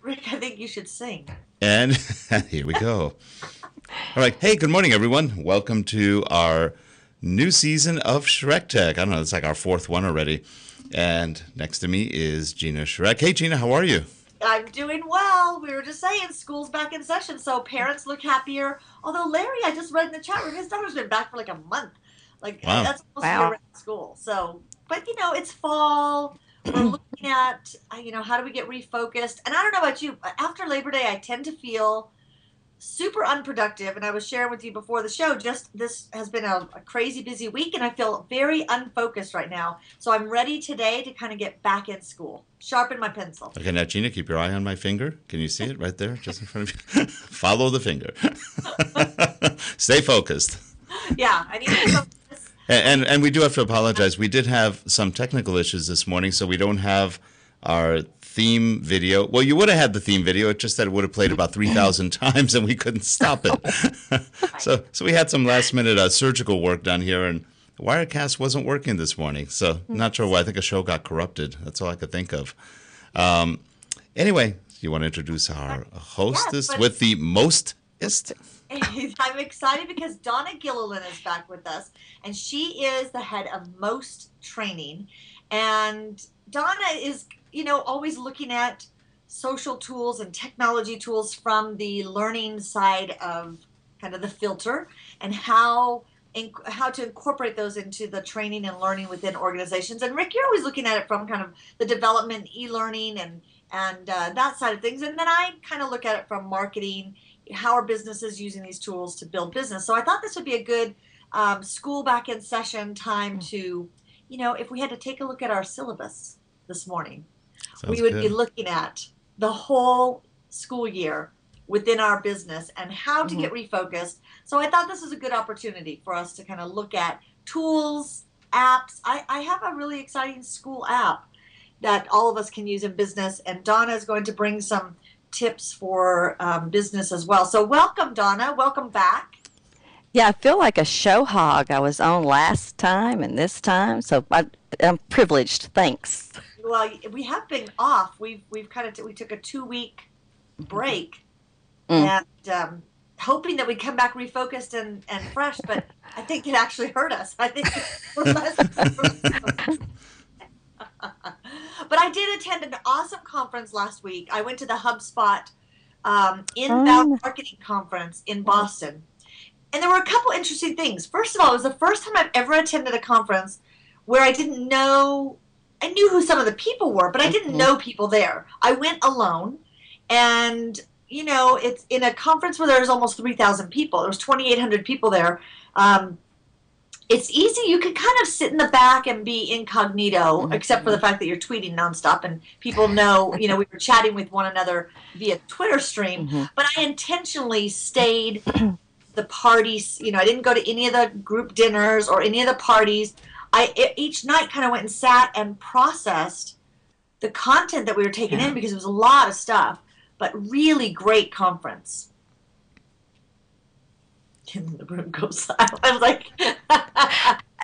Rick, I think you should sing. And here we go. All right. Hey, good morning, everyone. Welcome to our new season of SchreckTeck. I don't know, it's like our fourth one already. And next to me is Gina Schreck. Hey, Gina, how are you? I'm doing well. We were just saying school's back in session, so parents look happier. Although Larry, I just read in the chat room, his daughter's been back for like a month. Like Wow. that's supposed to be Wow. around school. So, but it's fall. We're looking at, how do we get refocused? And I don't know about you, but after Labor Day, I tend to feel super unproductive. And I was sharing with you before the show, just this has been a crazy busy week, and I feel very unfocused right now. So I'm ready today to kind of get back in school, sharpen my pencil. Okay, now, Gina, keep your eye on my finger. Can you see it right there, just in front of you? Follow the finger. Stay focused. Yeah, I need to focus. And we do have to apologize. We did have some technical issues this morning, so we don't have our theme video. Well, you would have had the theme video. It's just that it would have played about 3,000 times, and we couldn't stop it. So we had some last-minute surgical work done here, and Wirecast wasn't working this morning. So not sure why. I think a show got corrupted. That's all I could think of. Anyway, you want to introduce our hostess but- with the mostest? I'm excited because Donna Gilliland is back with us, and she is the head of Most Training. And Donna is, always looking at social tools and technology tools from the learning side of kind of the filter, and how to incorporate those into the training and learning within organizations. And Rick, you're always looking at it from kind of the development, e-learning, and that side of things. And then I kind of look at it from marketing, how are businesses using these tools to build business. So I thought this would be a good school back in session time to, if we had to take a look at our syllabus this morning, Sounds we would good. be looking at the whole school year within our business and how to get refocused. So I thought this was a good opportunity for us to kind of look at tools, apps. I have a really exciting school app that all of us can use in business, and Donna is going to bring some tips for business as well. So welcome, Donna. Welcome back. Yeah, I feel like a show hog. I was on last time and this time, so I'm privileged. Thanks. Well, we have been off. We've kind of we took a 2-week break, and hoping that we'd come back refocused and fresh. But I think it actually hurt us. I think we're less. But I did attend an awesome conference last week. I went to the HubSpot Inbound Marketing Conference in Boston. And there were a couple interesting things. First of all, it was the first time I've ever attended a conference where I didn't know, I knew who some of the people were, but I didn't know people there. I went alone, and, it's in a conference where there's almost 3,000 people. There was 2,800 people there. It's easy. You can kind of sit in the back and be incognito, except for the fact that you're tweeting nonstop, and people know, we were chatting with one another via Twitter stream, but I intentionally stayed the parties. I didn't go to any of the group dinners or any of the parties. I each night kind of went and sat and processed the content that we were taking in, because it was a lot of stuff, but really great conference. And the room goes silent. I was like,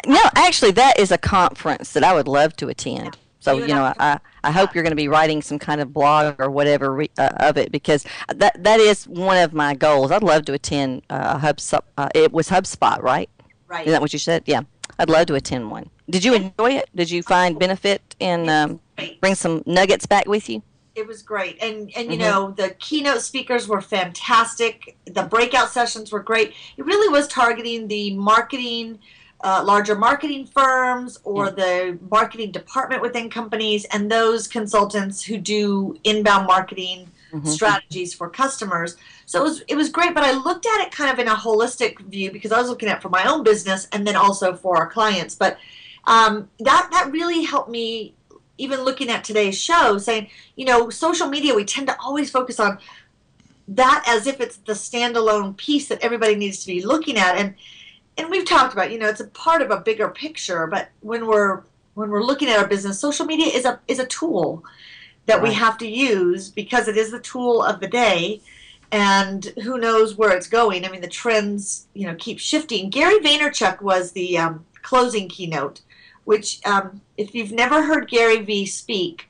No, actually, that is a conference that I would love to attend. So, You and I hope you're going to be writing some kind of blog or whatever of it, because that is one of my goals. I'd love to attend HubSpot. It was HubSpot, right? right. Isn't that what you said? Yeah. I'd love to attend one. Did you enjoy it? Did you find benefit and Great. bring some nuggets back with you? It was great. And the keynote speakers were fantastic. The breakout sessions were great. It really was targeting the marketing, larger marketing firms, or the marketing department within companies, and those consultants who do inbound marketing strategies for customers. So it was great, but I looked at it kind of in a holistic view, because I was looking at it for my own business and then also for our clients. But that really helped me, even looking at today's show, saying, social media, we tend to always focus on that as if it's the standalone piece that everybody needs to be looking at. And we've talked about, it's a part of a bigger picture, but when we're looking at our business, social media is a tool that we have to use, because it is the tool of the day, and who knows where it's going. I mean, the trends, keep shifting. Gary Vaynerchuk was the closing keynote, which if you've never heard Gary V speak,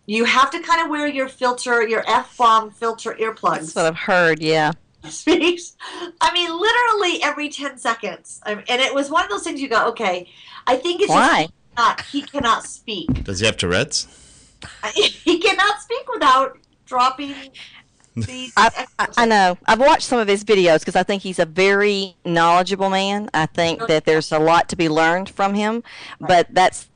You have to kind of wear your filter, your F-bomb filter earplugs. That's what I've heard, yeah. I mean, literally every 10 seconds. And it was one of those things you go, okay, I think it's Why? just he cannot speak. Does he have Tourette's? He cannot speak without dropping these. I know. I've watched some of his videos because I think he's a very knowledgeable man. I think that there's a lot to be learned from him. But that's,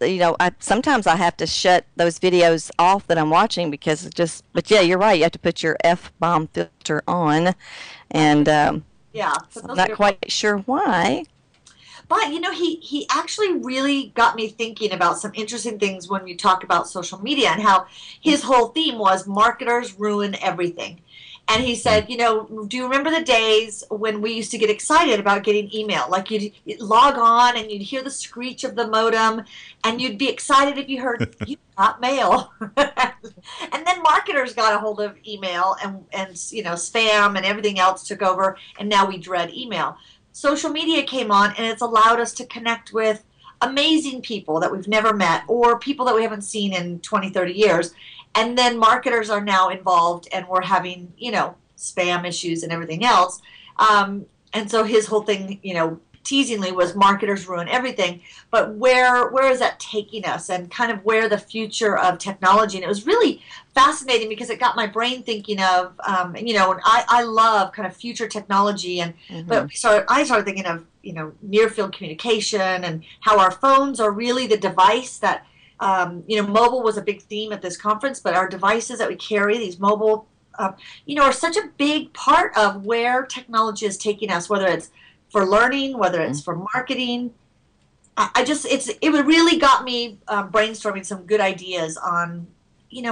sometimes I have to shut those videos off that I'm watching because but yeah, you're right. You have to put your F-bomb filter on. And Yeah. I'm not quite sure why. But, he actually really got me thinking about some interesting things when you talk about social media and how his whole theme was marketers ruin everything. And he said, do you remember the days when we used to get excited about getting email? Like you'd log on and you'd hear the screech of the modem and you'd be excited if you heard you got mail. And then marketers got a hold of email and spam and everything else took over, and now we dread email. Social media came on, and it's allowed us to connect with amazing people that we've never met or people that we haven't seen in 20, 30 years. And then marketers are now involved, and we're having, spam issues and everything else. And so his whole thing, teasingly was marketers ruin everything. But where is that taking us, and kind of where the future of technology? And it was really fascinating because it got my brain thinking of, and I love kind of future technology, and but I started thinking of near field communication and how our phones are really the device that mobile was a big theme at this conference, but our devices that we carry, these mobile, are such a big part of where technology is taking us, whether it's for learning, whether it's for marketing. It really got me brainstorming some good ideas on,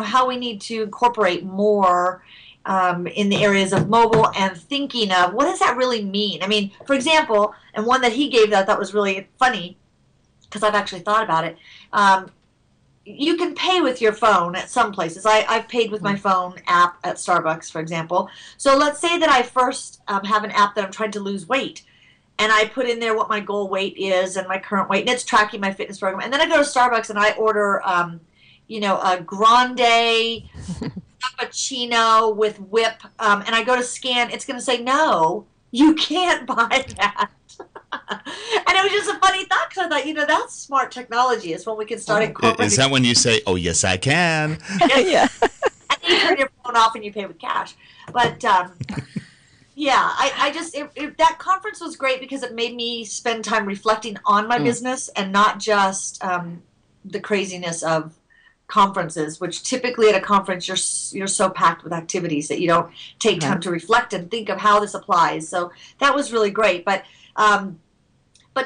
how we need to incorporate more in the areas of mobile, and thinking of what does that really mean? I mean, for example, and one that he gave that I thought was really funny, because I've actually thought about it. You can pay with your phone at some places. I've paid with my phone app at Starbucks, for example. So let's say that I first have an app that I'm trying to lose weight, and I put in there what my goal weight is and my current weight, and it's tracking my fitness program. And then I go to Starbucks and I order, a grande cappuccino with whip, and I go to scan. It's going to say, no, you can't buy that. And it was just a funny thought, because I thought, that's smart technology. It's when we can start incorporating. Is that when you say, oh, yes, I can? Yeah. And you turn your phone off and you pay with cash. But, yeah, that conference was great because it made me spend time reflecting on my business, and not just the craziness of conferences, which typically at a conference you're so packed with activities that you don't take time to reflect and think of how this applies. So that was really great. But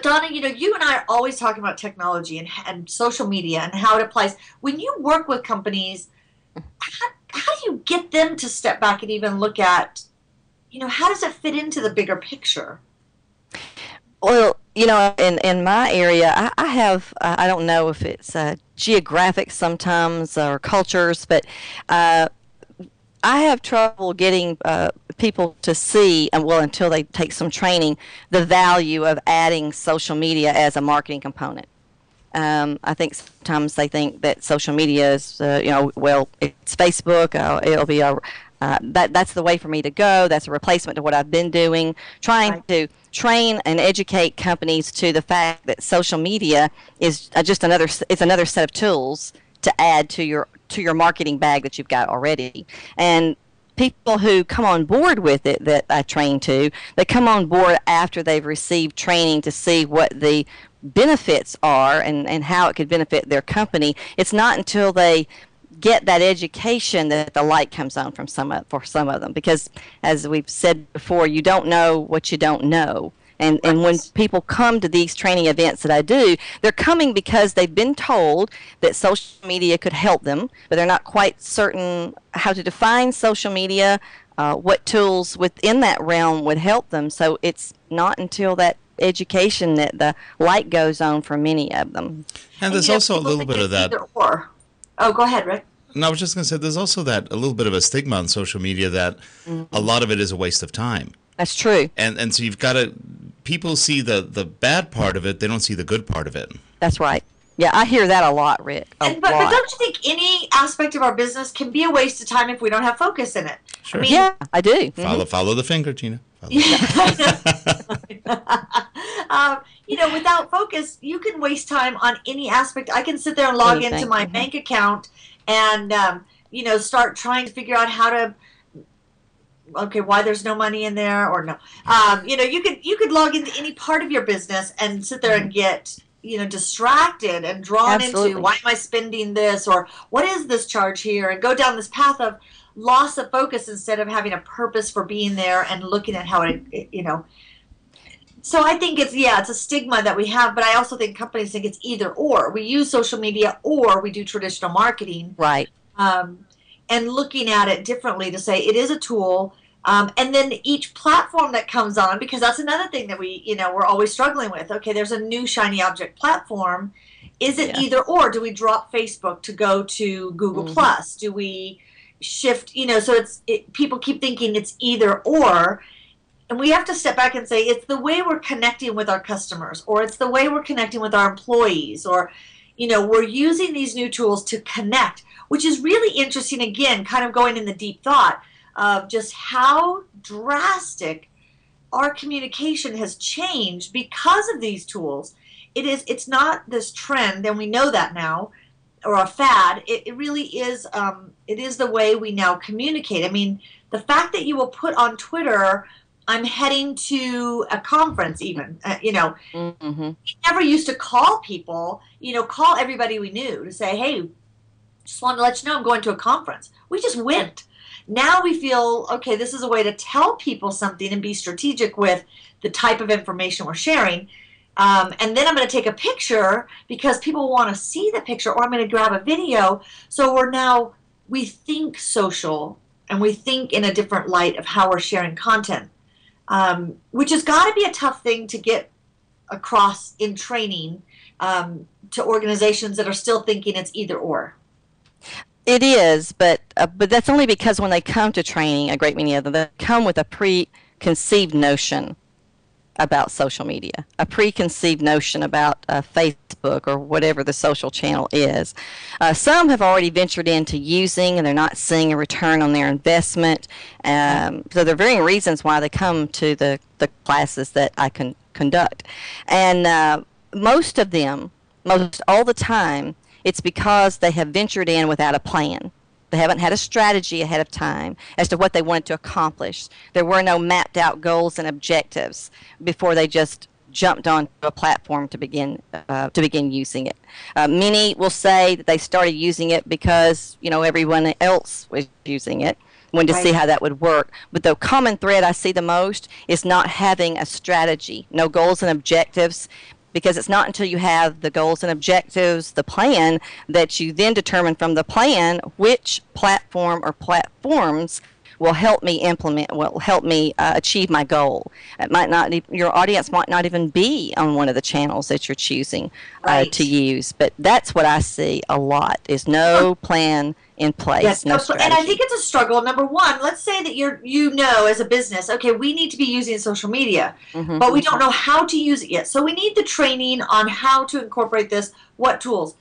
Donna, you and I are always talking about technology and social media and how it applies. When you work with companies, how do you get them to step back and even look at, how does it fit into the bigger picture? Well, in my area, I have, I don't know if it's geographic sometimes or cultures, but I have trouble getting people to see, until they take some training, the value of adding social media as a marketing component. I think sometimes they think that social media is, it's Facebook, it'll be that's the way for me to go. That's a replacement to what I've been doing. Trying to train and educate companies to the fact that social media is just another set of tools to add to your marketing bag that you've got already. And people who come on board with it that I train to, they come on board after they've received training to see what the benefits are and how it could benefit their company. It's not until they get that education that the light comes on for some of them, because as we've said before, you don't know what you don't know. And when people come to these training events that I do, they're coming because they've been told that social media could help them, but they're not quite certain how to define social media, what tools within that realm would help them. So it's not until that education that the light goes on for many of them. And there's also a little bit of that. Oh, go ahead, Rick. No, I was just going to say, there's also a little bit of a stigma on social media that a lot of it is a waste of time. That's true. And so you've got to, people see the bad part of it, they don't see the good part of it. That's right. Yeah, I hear that a lot, Rick. But don't you think any aspect of our business can be a waste of time if we don't have focus in it? Sure. I mean, Yeah, I do. Follow the finger, Tina. Without focus, you can waste time on any aspect. I can sit there and log Anything. into my bank account and, start trying to figure out how to, why there's no money in there or no. You could log into any part of your business and sit there and get, distracted and drawn into why am I spending this or what is this charge here, and go down this path of loss of focus instead of having a purpose for being there and looking at how So I think it's a stigma that we have, but I also think companies think it's either or. We use social media or we do traditional marketing. Right. And looking at it differently to say it is a tool. And then each platform that comes on, because that's another thing that we're always struggling with. Okay, there's a new shiny object platform. Is it either or? Do we drop Facebook to go to Google Plus? Do we shift? So people keep thinking it's either or. And we have to step back and say it's the way we're connecting with our customers, or it's the way we're connecting with our employees, or, we're using these new tools to connect, which is really interesting, again, kind of going in the deep thought of just how drastic our communication has changed because of these tools. It's not this trend, and we know that now, or a fad. It really is, it is the way we now communicate. I mean, the fact that you will put on Twitter, I'm heading to a conference even, We never used to call people, call everybody we knew to say, hey, just wanted to let you know I'm going to a conference. We just went. Now we feel, okay, this is a way to tell people something and be strategic with the type of information we're sharing. And then I'm going to take a picture because people want to see the picture, or I'm going to grab a video. So we think social, and we think in a different light of how we're sharing content. Which has got to be a tough thing to get across in training to organizations that are still thinking it's either or. It is, but that's only because when they come to training, a great many of them, they come with a preconceived notion about social media, a preconceived notion about Facebook or whatever the social channel is. Some have already ventured into using, and they're not seeing a return on their investment. So there are varying reasons why they come to the classes that I can conduct. And most of them, most all the time, it's because they have ventured in without a plan. They haven't had a strategy ahead of time as to what they wanted to accomplish. There were no mapped out goals and objectives before they just jumped onto a platform to begin using it. Many will say that they started using it because everyone else was using it, wanted to see how that would work. But the common thread I see the most is not having a strategy, no goals and objectives. Because it's not until you have the goals and objectives, the plan, that you then determine from the plan which platform or platforms will help me implement, will help me achieve my goal. It might not, your audience might not even be on one of the channels that you're choosing to use. But that's what I see a lot, is no plan in place. Yes, no strategy. And I think it's a struggle. Number one, let's say that as a business, okay, we need to be using social media, but we don't know how to use it yet. So we need the training on how to incorporate this, what tools.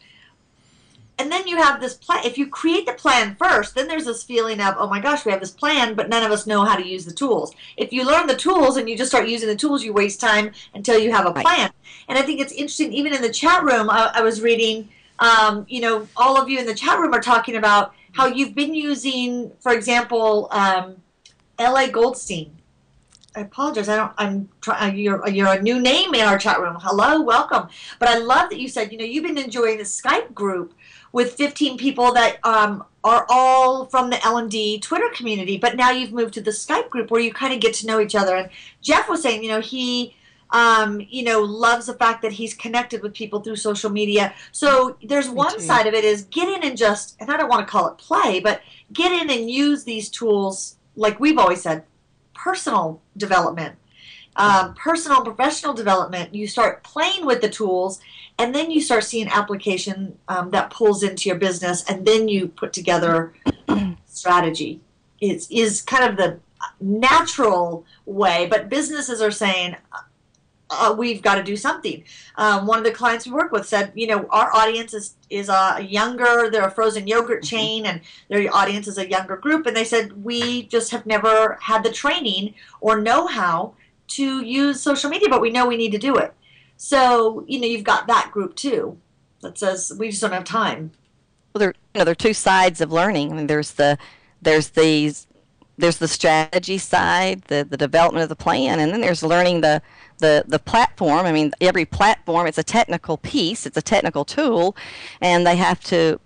And then you have this plan. If you create the plan first, then there's this feeling of, oh my gosh, we have this plan, but none of us know how to use the tools. If you learn the tools and you just start using the tools, you waste time until you have a plan. And I think it's interesting, even in the chat room, I was reading, all of you in the chat room are talking about how you've been using, for example, L.A. Goldstein. I apologize. You're a new name in our chat room. Hello, welcome. But I love that you said, you've been enjoying the Skype group with 15 people that are all from the L&D Twitter community, but now you've moved to the Skype group where you kind of get to know each other. And Jeff was saying, he loves the fact that he's connected with people through social media. So there's one side of it is get in and and I don't want to call it play, but get in and use these tools, like we've always said, personal development, personal and professional development. You start playing with the tools, and then you start seeing application that pulls into your business, and then you put together strategy. Is kind of the natural way, but businesses are saying, we've got to do something. One of the clients we work with said, our audience is a younger, they're a frozen yogurt chain, and their audience is a younger group, and they said, we just have never had the training or know-how to use social media, but we know we need to do it. So, you've got that group too that says, we just don't have time. Well, there are two sides of learning. I mean, there's the strategy side, the development of the plan, and then there's learning the platform. I mean, every platform, it's a technical piece, it's a technical tool, and they have to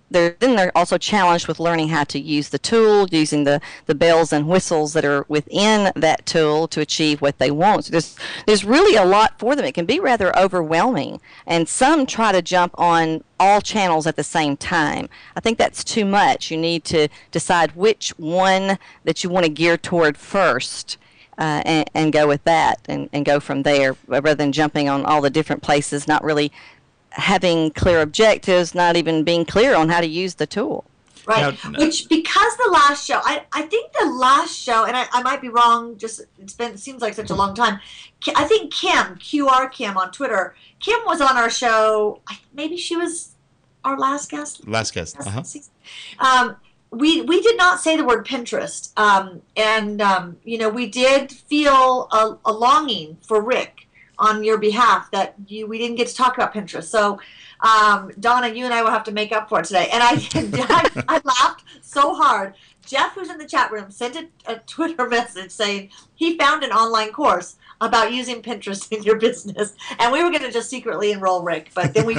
they're also challenged with learning how to use the tool, using the bells and whistles that are within that tool to achieve what they want. So there's really a lot for them. It can be rather overwhelming, and some try to jump on all channels at the same time. I think that's too much. You need to decide which one that you want to gear toward first. And go with that and go from there, rather than jumping on all the different places, not really having clear objectives, not even being clear on how to use the tool. Right. Which, because the last show, I think the last show, and I might be wrong, just it seems like such a long time. I think Kim, QR Kim on Twitter, Kim was on our show. Maybe she was our last guest. Last guest. We did not say the word Pinterest, and we did feel a longing for Rick on your behalf that we didn't get to talk about Pinterest. So, Donna, you and I will have to make up for it today. And I laughed so hard. Jeff, who's in the chat room, sent a Twitter message saying he found an online course about using Pinterest in your business, and we were going to just secretly enroll Rick, but then we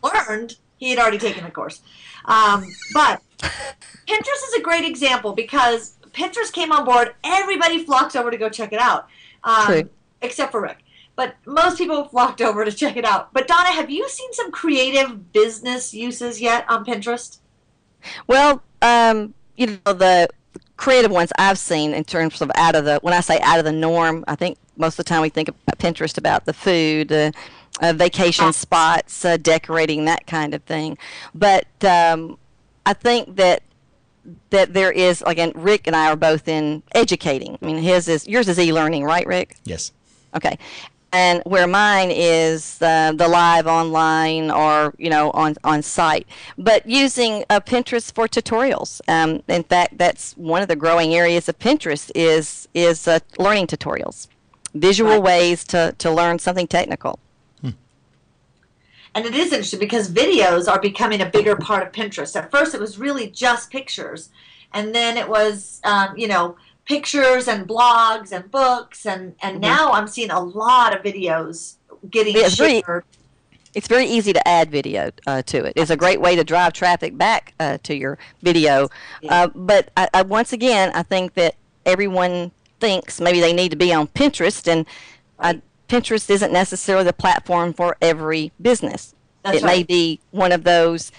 learned he had already taken the course. But Pinterest is a great example because Pinterest came on board. Everybody flocked over to go check it out, except for Rick. But most people flocked over to check it out. But Donna, have you seen some creative business uses yet on Pinterest? Well, the creative ones I've seen in terms of when I say out of the norm, I think most of the time we think about Pinterest about the food, vacation spots, decorating, that kind of thing. But I think that there is, again, Rick and I are both in educating. I mean, yours is e-learning, right, Rick? Yes. Okay. And where mine is the live online or on site, but using Pinterest for tutorials. In fact, that's one of the growing areas of Pinterest is learning tutorials, visual ways to learn something technical. And it is interesting because videos are becoming a bigger part of Pinterest. At first, it was really just pictures, and then it was pictures and blogs and books, and now I'm seeing a lot of videos getting shared. It's very easy to add video to it. It's a great way to drive traffic back to your video. Yeah. But once again, I think that everyone thinks maybe they need to be on Pinterest, and Pinterest isn't necessarily the platform for every business. It may be one of those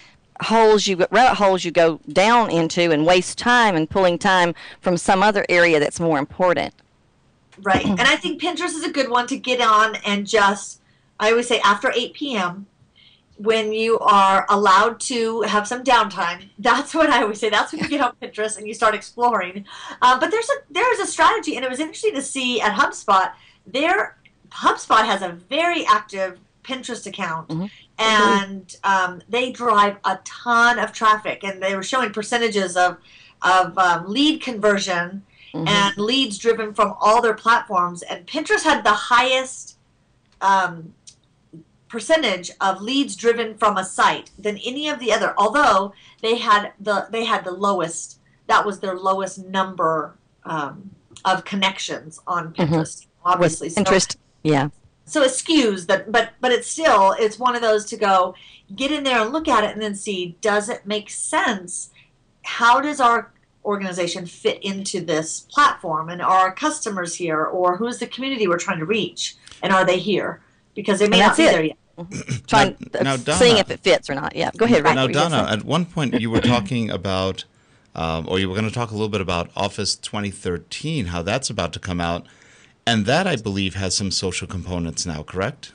rabbit holes you go down into and waste time and pulling time from some other area that's more important. Right. And I think Pinterest is a good one to get on and just, I always say after 8 p.m., when you are allowed to have some downtime, that's what I always say. That's when you get on Pinterest and you start exploring. But there's a strategy, and it was interesting to see at HubSpot. HubSpot has a very active Pinterest account, and they drive a ton of traffic, and they were showing percentages of lead conversion and leads driven from all their platforms, and Pinterest had the highest percentage of leads driven from a site than any of the other, although they had the lowest, that was their lowest number of connections on Pinterest, obviously. Pinterest, yeah. So it skews that, but it's one of those to go get in there and look at it and then see, does it make sense? How does our organization fit into this platform, and are our customers here, or who's the community we're trying to reach, and are they here? Because they may not be there yet. Now, Donna, seeing if it fits or not. Yeah, go ahead, Rick. Now, Donna, at one point you were talking about, or you were going to talk a little bit about Office 2013, how that's about to come out, and that, I believe, has some social components now, correct?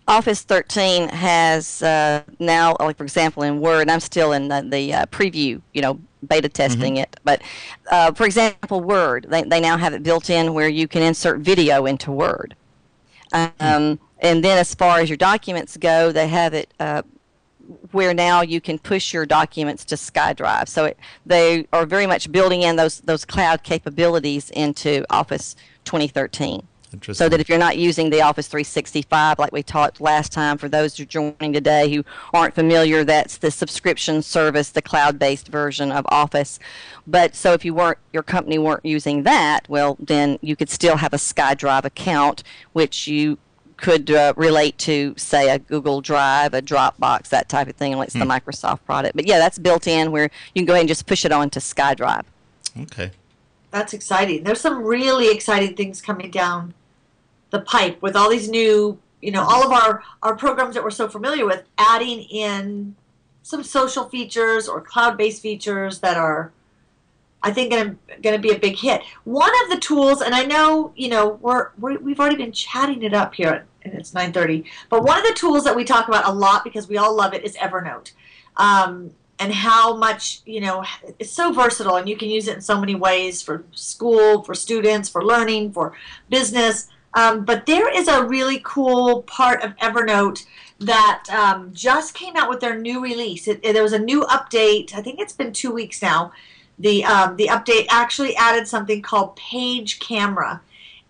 Office 13 has now, like for example, in Word, I'm still in the preview, beta testing it, but for example, Word, they now have it built in where you can insert video into Word. And then as far as your documents go, they have it where now you can push your documents to SkyDrive. So they are very much building in those cloud capabilities into Office 2013. So that if you're not using the Office 365 like we talked last time, for those who are joining today who aren't familiar, that's the subscription service, the cloud-based version of Office. But so if your company weren't using that, well, then you could still have a SkyDrive account, which you could relate to, say, a Google Drive, a Dropbox, that type of thing, like it's the Microsoft product. But yeah, that's built in where you can go ahead and just push it on to SkyDrive. Okay. That's exciting. There's some really exciting things coming down the pipe with all these new, all of our programs that we're so familiar with, adding in some social features or cloud-based features that are, I think, going to be a big hit. One of the tools, and I know, we've already been chatting it up here, and it's 9:30, but one of the tools that we talk about a lot because we all love it is Evernote. And how much, it's so versatile, and you can use it in so many ways for school, for students, for learning, for business. But there is a really cool part of Evernote that just came out with their new release. There was a new update. I think it's been 2 weeks now. The update actually added something called Page Camera.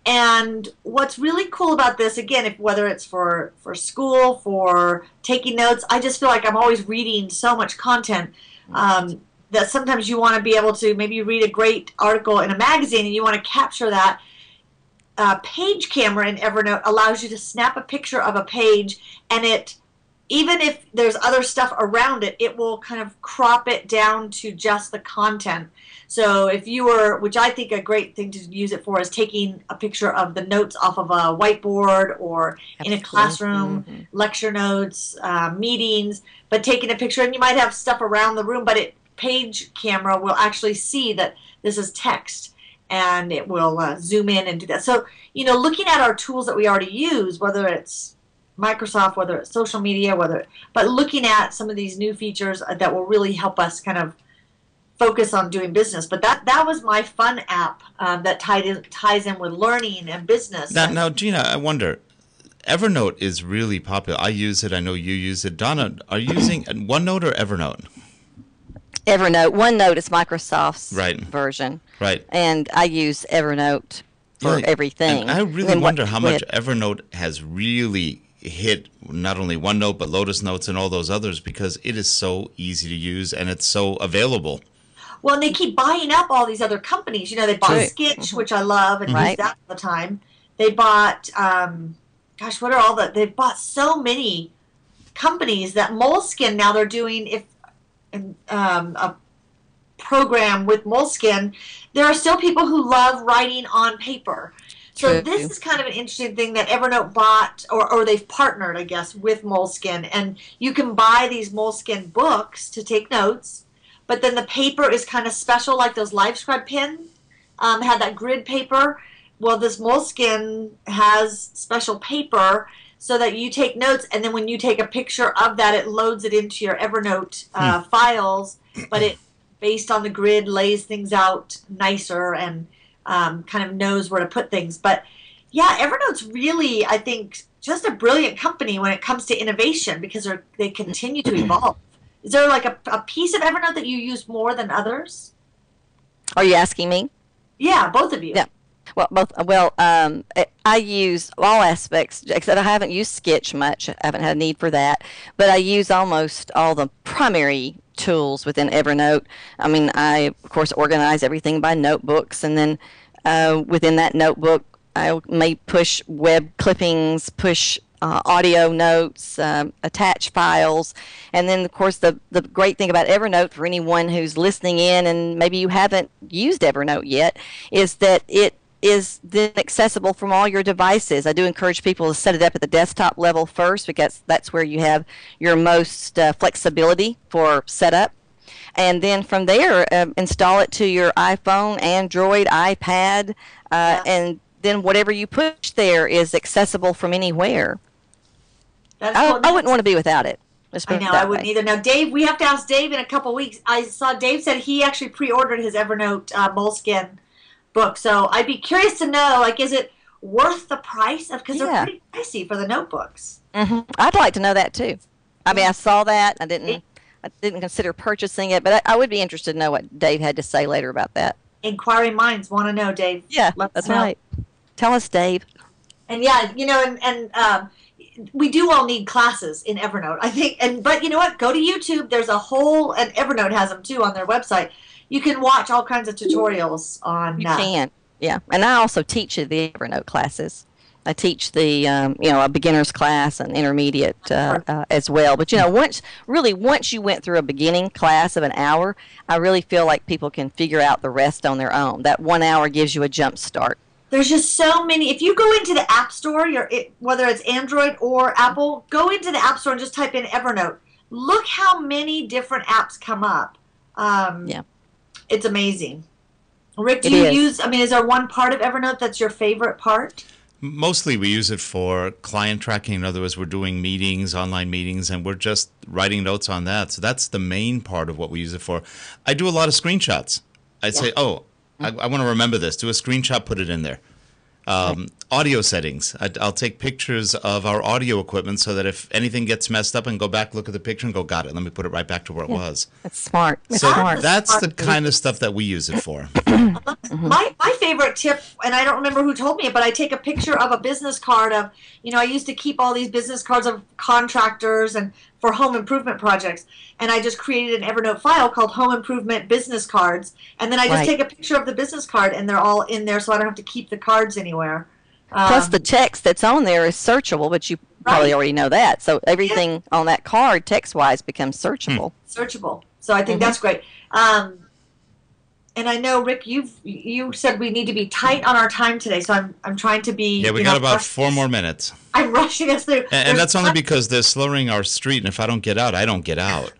And what's really cool about this, again, whether it's for school, for taking notes, I just feel like I'm always reading so much content that sometimes you want to be able to, maybe you read a great article in a magazine and you want to capture that. Page Camera in Evernote allows you to snap a picture of a page, and even if there's other stuff around it, it will kind of crop it down to just the content. So if you were, which I think a great thing to use it for is taking a picture of the notes off of a whiteboard or in a classroom, lecture notes, meetings, but taking a picture, and you might have stuff around the room, but Page Camera will actually see that this is text. And it will zoom in and do that. So, looking at our tools that we already use, whether it's Microsoft, whether it's social media, but looking at some of these new features that will really help us kind of focus on doing business. But that was my fun app that ties in with learning and business. Now, Gina, I wonder, Evernote is really popular. I use it. I know you use it. Donna, are you using OneNote or Evernote? Evernote. OneNote is Microsoft's version. Right. And I use Evernote for everything. And I really wonder how much Evernote has really hit not only OneNote, but Lotus Notes and all those others, because it is so easy to use and it's so available. Well, and they keep buying up all these other companies. They bought Sketch, which I love and use that all the time. They bought, they've bought so many companies that Moleskine, now they're doing, a program with Moleskine, there are still people who love writing on paper. So this is kind of an interesting thing that Evernote bought, or they've partnered, I guess, with Moleskine. And you can buy these Moleskine books to take notes, but then the paper is kind of special, like those LiveScribe pens had that grid paper. Well, this Moleskine has special paper so that you take notes, and then when you take a picture of that, it loads it into your Evernote files, but it, based on the grid, lays things out nicer and kind of knows where to put things. But yeah, Evernote's really, I think, just a brilliant company when it comes to innovation, because they continue to evolve. Is there like a piece of Evernote that you use more than others? Are you asking me? Yeah, both of you. Yeah. Well, both. Well, I use all aspects, except I haven't used Sketch much. I haven't had a need for that. But I use almost all the primary tools within Evernote. I mean, I, of course, organize everything by notebooks, and then within that notebook, I may push web clippings, push audio notes, attach files. And then, of course, the great thing about Evernote, for anyone who's listening in and maybe you haven't used Evernote yet, is that it is then accessible from all your devices. I do encourage people to set it up at the desktop level first, because that's where you have your most flexibility for setup. And then from there, install it to your iPhone, Android, iPad, and then whatever you push there is accessible from anywhere. I wouldn't want to be without it. I know, I wouldn't either. Now, Dave, we have to ask Dave in a couple weeks. I saw Dave said he actually pre-ordered his Evernote Moleskine book. So I'd be curious to know, like, is it worth the price of, because they're Yeah. pretty pricey for the notebooks. I'd like to know that too. I mean, I saw that. I didn't consider purchasing it, but I would be interested to know what Dave had to say later about that. Inquiring minds want to know, Dave. Yeah, Let us that's know. right. Tell us, Dave. And yeah, we do all need classes in Evernote, I think. But you know what? Go to YouTube. There's a whole, and Evernote has them too on their website. You can watch all kinds of tutorials on. You can, yeah. And I also teach the Evernote classes. I teach the a beginner's class and intermediate as well. But once you went through a beginning class of an hour, I really feel like people can figure out the rest on their own. That 1 hour gives you a jump start. There's just so many. If you go into the App Store, whether it's Android or Apple, go into the App Store and just type in Evernote. Look how many different apps come up. It's amazing. Rick, do you use, is there one part of Evernote that's your favorite part? Mostly we use it for client tracking. In other words, we're doing meetings, online meetings, and we're just writing notes on that. So that's the main part of what we use it for. I do a lot of screenshots. I'd say, I want to remember this. Do a screenshot, put it in there. Audio settings. I'll take pictures of our audio equipment so that if anything gets messed up and go back, look at the picture and go, got it. Let me put it right back to where it was. That's smart. That's the kind of stuff that we use it for. My favorite tip, and I don't remember who told me it, but I take a picture of a business card of, I used to keep all these business cards of contractors and for home improvement projects, and I just created an Evernote file called Home Improvement Business Cards, and then I just take a picture of the business card, and they're all in there, so I don't have to keep the cards anywhere. Plus, the text that's on there is searchable, but you probably already know that. So everything on that card, text-wise, becomes searchable. Searchable. So I think that's great. And I know, Rick, you said we need to be tight on our time today, so I'm trying to be. Yeah, we got about 4 more minutes. I'm rushing us through. And that's only because they're slurring our street, and if I don't get out, I don't get out.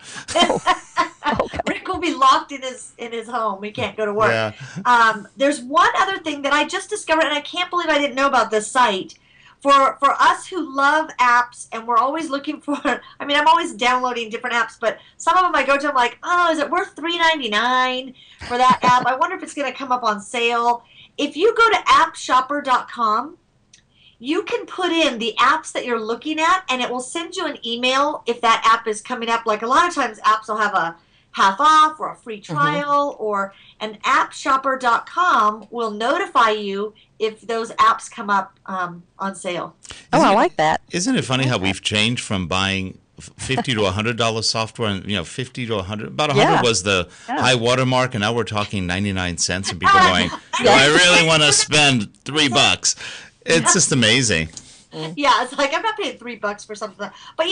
Rick will be locked in his home. He can't go to work. Yeah. There's one other thing that I just discovered, and I can't believe I didn't know about this site. For us who love apps, and we're always looking for, I'm always downloading different apps, but some of them I go to, I'm like, oh, is it worth $3.99 for that app? I wonder if it's going to come up on sale. If you go to appshopper.com, you can put in the apps that you're looking at, and it will send you an email if that app is coming up. Like a lot of times apps will have a half off or a free trial, or an appshopper.com will notify you if those apps come up on sale. I like that. Isn't it funny how we've changed from buying $50 to $100 software, and $50 to $100, about $100 was the high watermark, and now we're talking 99 cents, and people going, do I really want to spend $3? It's just amazing. Yeah, it's like I'm not paying $3 for something. But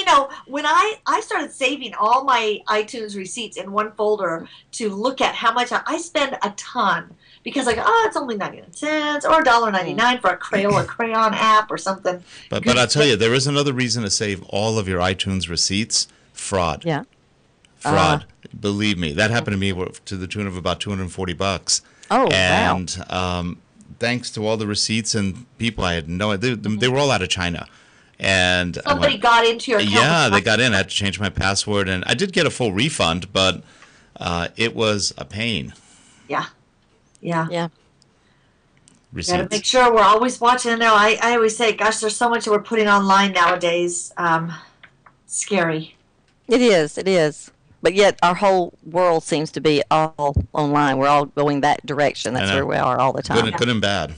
when I started saving all my iTunes receipts in one folder to look at how much I spend a ton, because it's only 99 cents or $1.99 for a crayon app or something. But I'll tell you, there is another reason to save all of your iTunes receipts: fraud. Yeah. Fraud. Believe me, that happened to me to the tune of about $240. Oh, and, wow. Thanks to all the receipts and people, I had no idea. They were all out of China. And somebody got into your account. Yeah, they got in. I had to change my password, and I did get a full refund, but it was a pain. Yeah. Receipts. Got to make sure we're always watching. No, I always say, gosh, there's so much that we're putting online nowadays. Scary. It is. But yet our whole world seems to be all online. We're all going that direction. That's where we are all the time. Good and bad.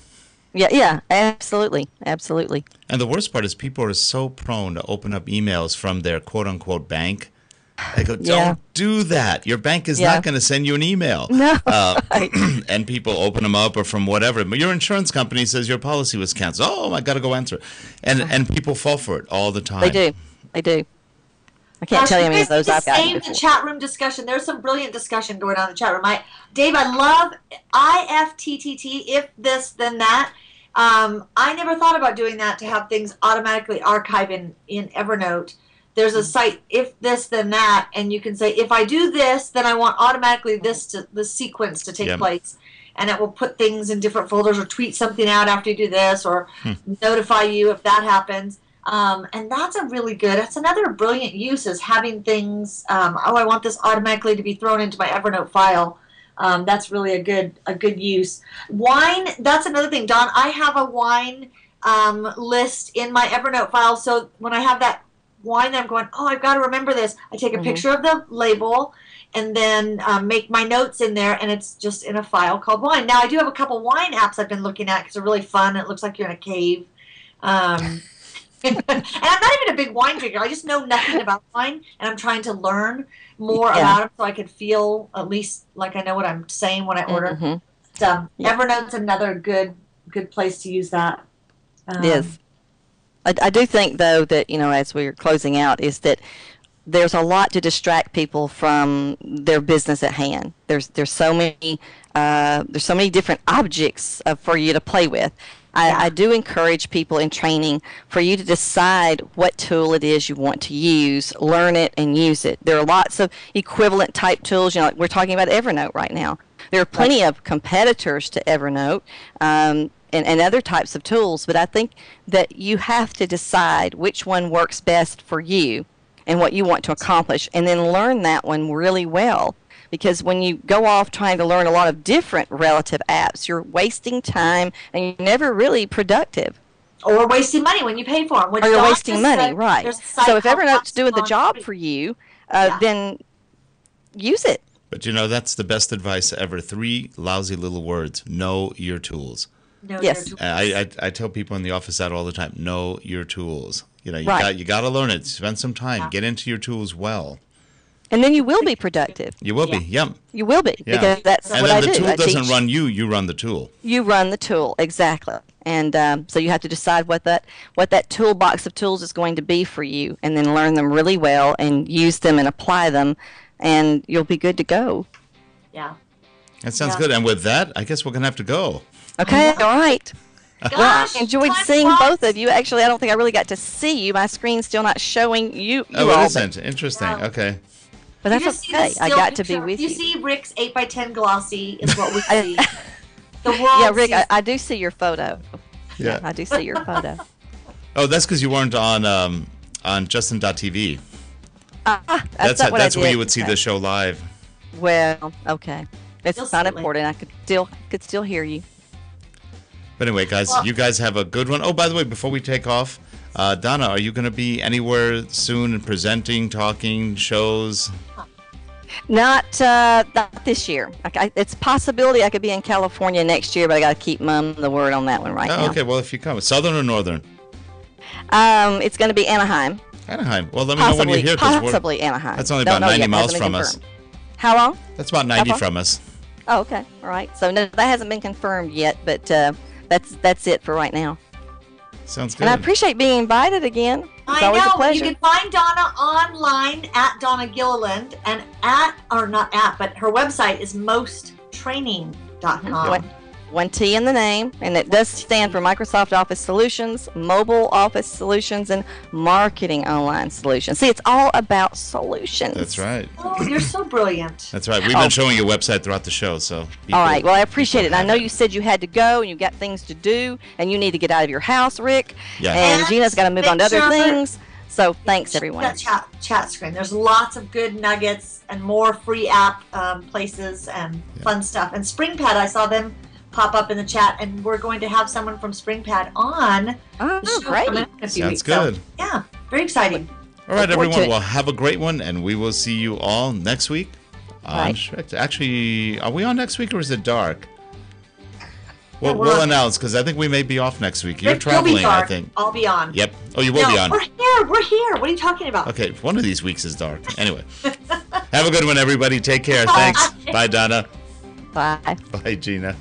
Yeah, absolutely. And the worst part is people are so prone to open up emails from their quote-unquote bank. I go, don't do that. Your bank is not going to send you an email. No. And people open them up or from whatever. But your insurance company says your policy was canceled. Oh, I got to go answer it. And people fall for it all the time. They do. I can't tell you how many of those I've gotten before. before. The chat room discussion. There's some brilliant discussion going on in the chat room. Dave, I love IFTTT, if this, then that. I never thought about doing that to have things automatically archive in Evernote. There's a site, if this, then that, and you can say, if I do this, then I want automatically the sequence to take place. And it will put things in different folders or tweet something out after you do this or notify you if that happens. And that's that's another brilliant use, is having things, I want this automatically to be thrown into my Evernote file. That's really a good use. Wine, that's another thing, Don. I have a wine list in my Evernote file. So when I have that wine that I'm going, oh, I've got to remember this, I take a picture of the label and then make my notes in there, and it's just in a file called wine. Now, I do have a couple wine apps I've been looking at because they're really fun. It looks like you're in a cave. And I'm not even a big wine drinker. I just know nothing about wine, and I'm trying to learn more about it so I could feel at least like I know what I'm saying when I order. So Evernote's another good place to use that. It is. I do think, though, that, as we're closing out, is that there's a lot to distract people from their business at hand. There's so many different objects for you to play with. I do encourage people in training for you to decide what tool it is you want to use, learn it, and use it. There are lots of equivalent type tools. Like we're talking about Evernote right now. There are plenty of competitors to Evernote and other types of tools, but I think that you have to decide which one works best for you and what you want to accomplish, and then learn that one really well. Because when you go off trying to learn a lot of different relative apps, you're wasting time and you're never really productive. Or wasting money when you pay for them. Or you're wasting money, right. So if Evernote's doing the job for you, then use it. But that's the best advice ever. 3 lousy little words. Know your tools. Know your tools. I tell people in the office that all the time. Know your tools. You got to learn it. Spend some time. Get into your tools well. And then you will be productive. You will be, yep. You will be, because that's what I do. And then the tool doesn't run you, you run the tool. You run the tool, exactly. And so you have to decide what that toolbox of tools is going to be for you, and then learn them really well and use them and apply them, and you'll be good to go. Yeah. That sounds good. And with that, I guess we're going to have to go. Okay, all right. Gosh, well, I enjoyed seeing both of you. Actually, I don't think I really got to see you. My screen's still not showing you Oh, all. it isn't. Interesting. Okay. But that's okay. I got to be with you. You see Rick's 8x10 glossy is what we see. The world. Yeah, Rick, I do see your photo. Yeah. I do see your photo. Oh, that's because you weren't on Justin.tv. That's where you would see the show live. Well, okay. It's not important. I could still hear you. But anyway, guys, you guys have a good one. Oh, by the way, before we take off, Donna, are you going to be anywhere soon and presenting, talking, shows? Not this year. It's a possibility I could be in California next year, but I got to keep mum the word on that one now. Okay, well, if you come, southern or northern? It's going to be Anaheim. Anaheim. Well, let me know when you're here. Possibly Anaheim. That's only about 90 miles from us. How long? That's about 90 from us. Oh, okay. All right. So no, that hasn't been confirmed yet, but that's it for right now. Sounds good. And I appreciate being invited again. It's I always know. a pleasure. You can find Donna online at Donna Gilliland, and but her website is mosttraining.com. One T in the name, and it does stand for Microsoft Office Solutions, Mobile Office Solutions, and Marketing Online Solutions. See, it's all about solutions. That's right. Oh, you're so brilliant. That's right. We've been showing your website throughout the show, so. All right. Well, I appreciate it. And I know you said you had to go, and you got things to do, and you need to get out of your house, Rick. Yeah. And Gina's got to move on to other things. So thanks, everyone. That chat screen. There's lots of good nuggets and more free app places and fun stuff. And SpringPad, I saw them pop up in the chat, and we're going to have someone from SpringPad on the show great. in a few weeks. Sounds good. So, yeah, very exciting. All right, everyone. Well, have a great one, and we will see you all next week on SchreckTeck. Actually, are we on next week, or is it dark? Well, we'll announce, because I think we may be off next week. You're traveling, I think. I'll be on. Yep. Oh, you will be on. We're here. We're here. What are you talking about? Okay, one of these weeks is dark. Anyway, have a good one, everybody. Take care. Thanks. Bye, Donna. Bye. Bye, Gina.